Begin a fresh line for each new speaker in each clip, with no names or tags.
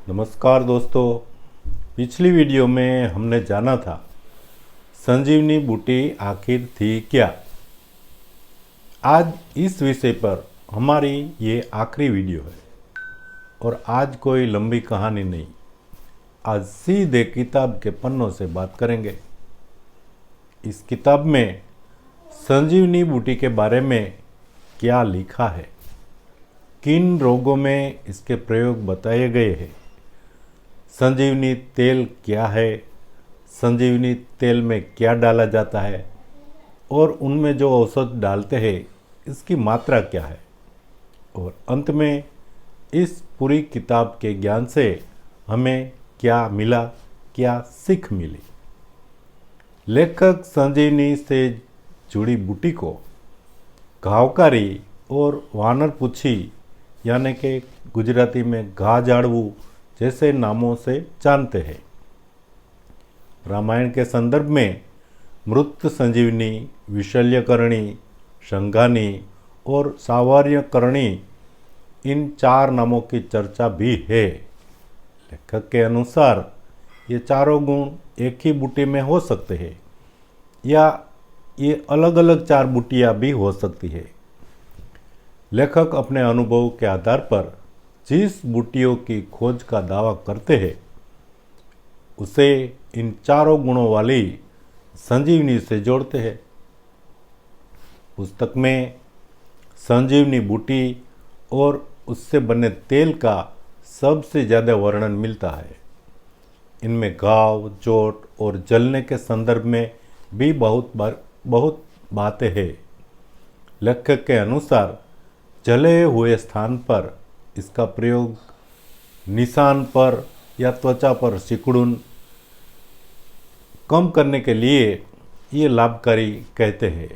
नमस्कार दोस्तों। पिछली वीडियो में हमने जाना था संजीवनी बूटी आखिर थी क्या। आज इस विषय पर हमारी ये आखिरी वीडियो है और आज कोई लंबी कहानी नहीं, आज सीधे किताब के पन्नों से बात करेंगे। इस किताब में संजीवनी बूटी के बारे में क्या लिखा है, किन रोगों में इसके प्रयोग बताए गए हैं, संजीवनी तेल क्या है, संजीवनी तेल में क्या डाला जाता है और उनमें जो औषध डालते हैं इसकी मात्रा क्या है, और अंत में इस पूरी किताब के ज्ञान से हमें क्या मिला, क्या सीख मिली। लेखक संजीवनी से जुड़ी बूटी को घावकारी और वानरपुच्छी यानी कि गुजराती में घा झाड़वू जैसे नामों से जानते हैं। रामायण के संदर्भ में मृत संजीवनी, विशल्यकरणी, शंघानी और सावर्यकरणी इन 4 नामों की चर्चा भी है। लेखक के अनुसार ये चारों गुण एक ही बूटी में हो सकते हैं या ये अलग अलग 4 बूटियाँ भी हो सकती है। लेखक अपने अनुभव के आधार पर जिस बूटियों की खोज का दावा करते हैं उसे इन चारों गुणों वाली संजीवनी से जोड़ते हैं। पुस्तक में संजीवनी बूटी और उससे बने तेल का सबसे ज़्यादा वर्णन मिलता है। इनमें घाव, चोट और जलने के संदर्भ में भी बहुत बातें हैं। लेखक के अनुसार जले हुए स्थान पर इसका प्रयोग निशान पर या त्वचा पर सिकुड़न कम करने के लिए ये लाभकारी कहते हैं।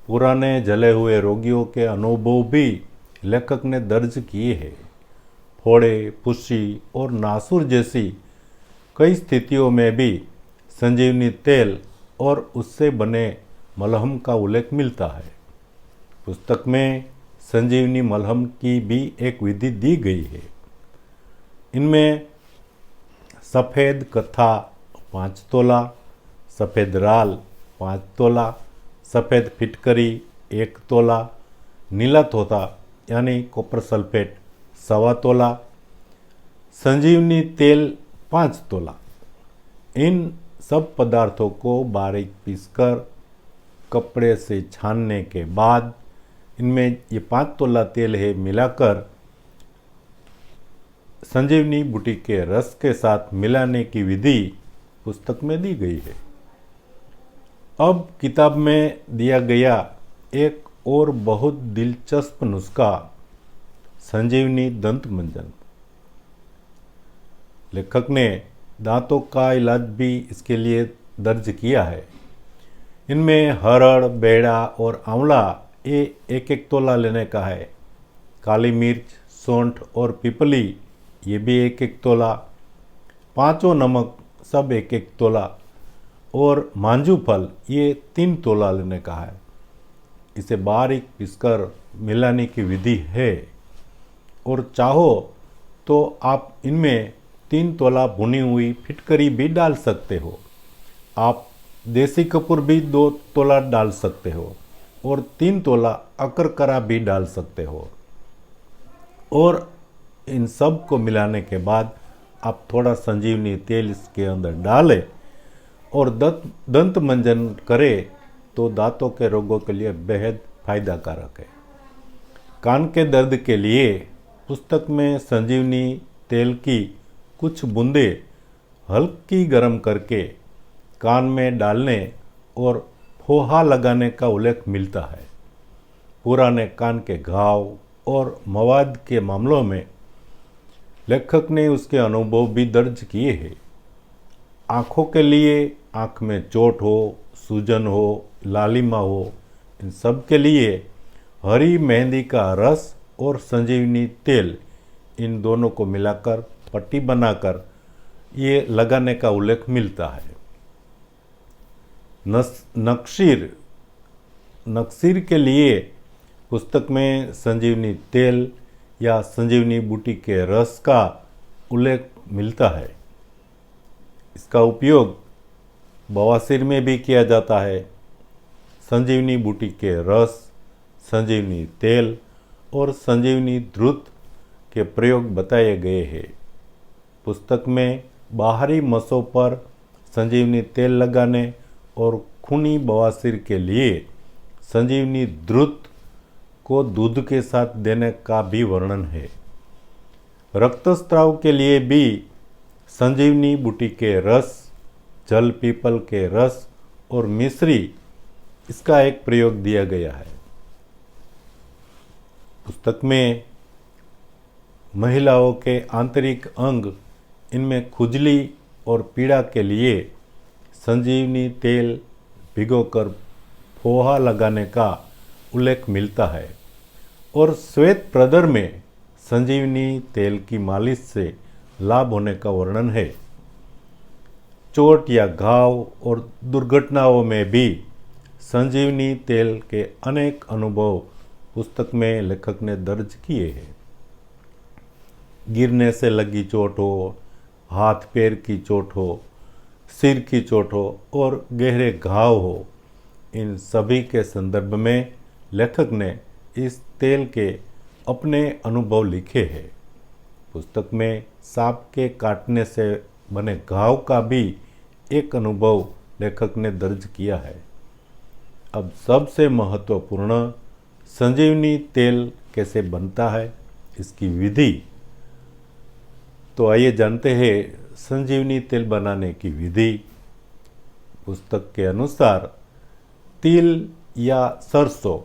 पुराने जले हुए रोगियों के अनुभव भी लेखक ने दर्ज किए हैं। फोड़े, फुस्सी और नासूर जैसी कई स्थितियों में भी संजीवनी तेल और उससे बने मलहम का उल्लेख मिलता है। पुस्तक में संजीवनी मलहम की भी एक विधि दी गई है। इनमें सफ़ेद कथा 5 तोला, सफ़ेद राल 5 तोला, सफ़ेद फिटकरी 1 तोला, नीला तोता यानी कॉपर सल्फेट 1.25 तोला, संजीवनी तेल 5 तोला। इन सब पदार्थों को बारीक पीसकर कपड़े से छानने के बाद इनमें ये 5 तोला तेल है मिलाकर संजीवनी बूटी के रस के साथ मिलाने की विधि पुस्तक में दी गई है। अब किताब में दिया गया एक और बहुत दिलचस्प नुस्खा संजीवनी दंत मंजन। लेखक ने दांतों का इलाज भी इसके लिए दर्ज किया है। इनमें हरड़, बेड़ा और आंवला ये 1-1 तोला लेने का है। काली मिर्च, सौंठ और पिपली ये भी 1-1 तोला, 5 नमक सब 1-1 तोला और मांझू फल ये 3 तोला लेने का है। इसे बारीक पीसकर मिलाने की विधि है और चाहो तो आप इनमें 3 तोला भुनी हुई फिटकरी भी डाल सकते हो। आप देसी कपूर भी 2 तोला डाल सकते हो और 3 तोला अकरकरा भी डाल सकते हो। और इन सब को मिलाने के बाद आप थोड़ा संजीवनी तेल इसके अंदर डालें और दंत मंजन करें तो दांतों के रोगों के लिए बेहद फायदाकारक है। कान के दर्द के लिए पुस्तक में संजीवनी तेल की कुछ बूंदें हल्की गर्म करके कान में डालने और फोहा लगाने का उल्लेख मिलता है। पुराने कान के घाव और मवाद के मामलों में लेखक ने उसके अनुभव भी दर्ज किए हैं। आँखों के लिए आँख में चोट हो, सूजन हो, लालिमा हो, इन सब के लिए हरी मेहंदी का रस और संजीवनी तेल इन दोनों को मिलाकर पट्टी बनाकर ये लगाने का उल्लेख मिलता है। नक्सीर के लिए पुस्तक में संजीवनी तेल या संजीवनी बूटी के रस का उल्लेख मिलता है। इसका उपयोग बवासीर में भी किया जाता है। संजीवनी बूटी के रस, संजीवनी तेल और संजीवनी द्रुत के प्रयोग बताए गए हैं। पुस्तक में बाहरी मसों पर संजीवनी तेल लगाने और खूनी बवासीर के लिए संजीवनी द्रुत को दूध के साथ देने का भी वर्णन है। रक्तस्राव के लिए भी संजीवनी बूटी के रस, जल पीपल के रस और मिश्री इसका एक प्रयोग दिया गया है। पुस्तक में महिलाओं के आंतरिक अंग, इनमें खुजली और पीड़ा के लिए संजीवनी तेल भिगोकर फोहा लगाने का उल्लेख मिलता है और श्वेत प्रदर में संजीवनी तेल की मालिश से लाभ होने का वर्णन है। चोट या घाव और दुर्घटनाओं में भी संजीवनी तेल के अनेक अनुभव पुस्तक में लेखक ने दर्ज किए हैं। गिरने से लगी चोट हो, हाथ पैर की चोट हो, सिर की चोट हो और गहरे घाव हो, इन सभी के संदर्भ में लेखक ने इस तेल के अपने अनुभव लिखे हैं। पुस्तक में सांप के काटने से बने घाव का भी एक अनुभव लेखक ने दर्ज किया है। अब सबसे महत्वपूर्ण, संजीवनी तेल कैसे बनता है, इसकी विधि। तो आइए जानते हैं संजीवनी तेल बनाने की विधि। पुस्तक के अनुसार तिल या सरसों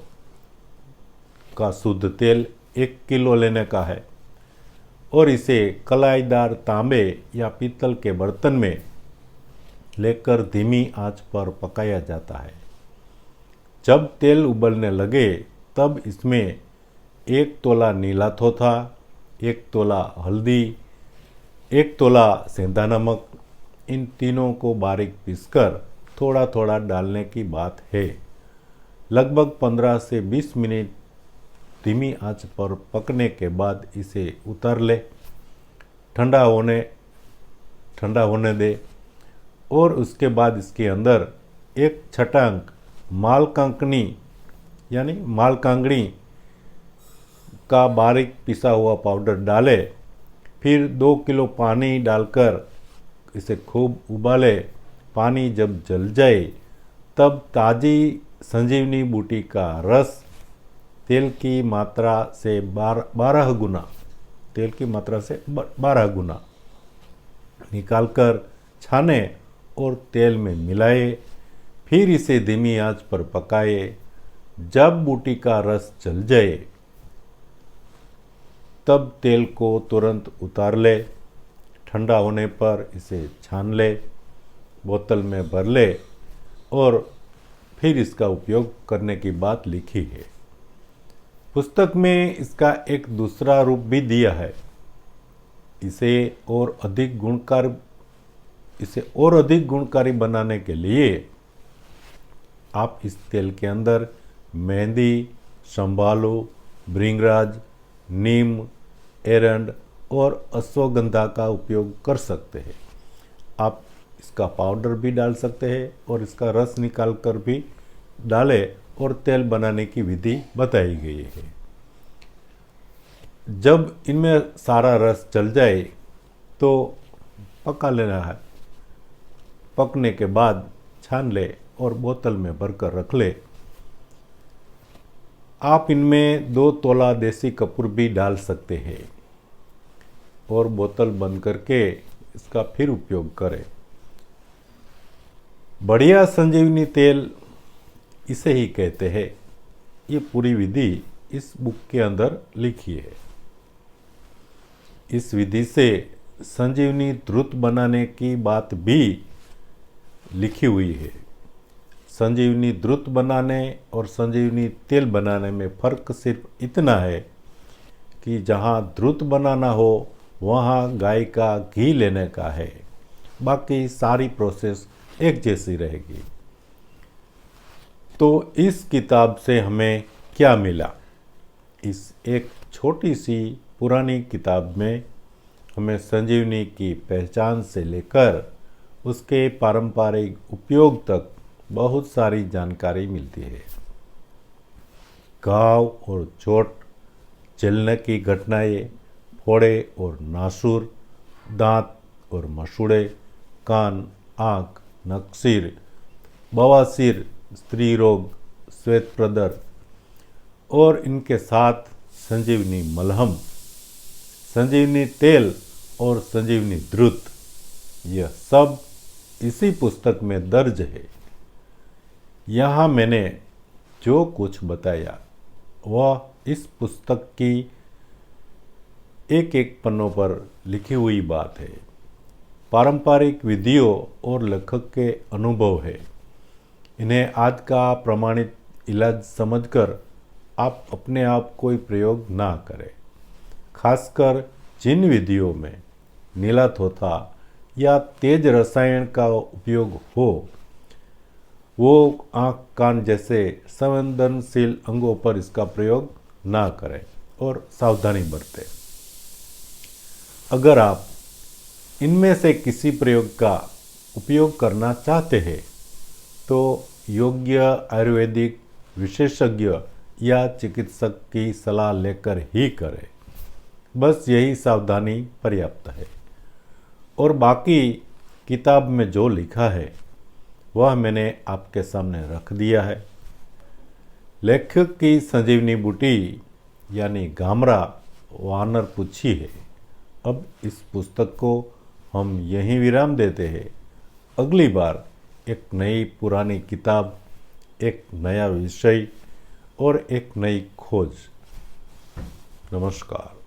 का शुद्ध तेल 1 किलो लेने का है और इसे कलाईदार तांबे या पीतल के बर्तन में लेकर धीमी आंच पर पकाया जाता है। जब तेल उबलने लगे तब इसमें 1 तोला नीला थोथा, 1 तोला हल्दी, 1 तोला सेंधा नमक, इन तीनों को बारीक पीसकर थोड़ा थोड़ा डालने की बात है। लगभग 15 से 20 मिनट धीमी आंच पर पकने के बाद इसे उतार ले, ठंडा होने दे और उसके बाद इसके अंदर 1 छटांक मालकांकनी यानी मालकांगड़ी का बारीक पिसा हुआ पाउडर डाले। फिर 2 किलो पानी डालकर इसे खूब उबाले। पानी जब जल जाए तब ताज़ी संजीवनी बूटी का रस तेल की मात्रा से 12 गुना निकालकर छाने और तेल में मिलाए। फिर इसे धीमी आंच पर पकाए। जब बूटी का रस जल जाए तब तेल को तुरंत उतार ले। ठंडा होने पर इसे छान ले, बोतल में भर ले और फिर इसका उपयोग करने की बात लिखी है। पुस्तक में इसका एक दूसरा रूप भी दिया है। इसे और अधिक गुणकारी बनाने के लिए आप इस तेल के अंदर मेहंदी, संभालू, भृंगराज, नीम, एरंड और अश्वगंधा का उपयोग कर सकते हैं। आप इसका पाउडर भी डाल सकते हैं और इसका रस निकाल कर भी डालें और तेल बनाने की विधि बताई गई है। जब इनमें सारा रस चल जाए तो पका लेना है। पकने के बाद छान ले और बोतल में भरकर रख ले। आप इनमें 2 तोला देसी कपूर भी डाल सकते हैं और बोतल बंद करके इसका फिर उपयोग करें। बढ़िया संजीवनी तेल इसे ही कहते हैं। ये पूरी विधि इस बुक के अंदर लिखी है। इस विधि से संजीवनी द्रुत बनाने की बात भी लिखी हुई है। संजीवनी द्रुत बनाने और संजीवनी तेल बनाने में फ़र्क सिर्फ इतना है कि जहाँ द्रुत बनाना हो वहाँ गाय का घी लेने का है। बाकी सारी प्रोसेस एक जैसी रहेगी। तो इस किताब से हमें क्या मिला? इस एक छोटी सी पुरानी किताब में हमें संजीवनी की पहचान से लेकर उसके पारंपरिक उपयोग तक बहुत सारी जानकारी मिलती है। घाव और चोट, जलने की घटनाएं, फोड़े और नासूर, दांत और मसूड़े, कान, आँख, नक्सीर, बवासीर, स्त्री रोग, श्वेत प्रदर और इनके साथ संजीवनी मलहम, संजीवनी तेल और संजीवनी द्रुत, यह सब इसी पुस्तक में दर्ज है। यहाँ मैंने जो कुछ बताया वह इस पुस्तक की एक एक पन्नों पर लिखी हुई बात है, पारंपरिक विधियों और लेखक के अनुभव है। इन्हें आज का प्रमाणित इलाज समझकर आप अपने आप कोई प्रयोग ना करें। खासकर जिन विधियों में नीला थोथा या तेज रसायन का उपयोग हो, वो आँख कान जैसे संवेदनशील अंगों पर इसका प्रयोग ना करें और सावधानी बरतें। अगर आप इनमें से किसी प्रयोग का उपयोग करना चाहते हैं तो योग्य आयुर्वेदिक विशेषज्ञ या चिकित्सक की सलाह लेकर ही करें। बस यही सावधानी पर्याप्त है। और बाकी किताब में जो लिखा है वह मैंने आपके सामने रख दिया है। लेखक की संजीवनी बूटी यानी गामरा वानर पुच्छी है। अब इस पुस्तक को हम यहीं विराम देते हैं। अगली बार एक नई पुरानी किताब, एक नया विषय और एक नई खोज। नमस्कार।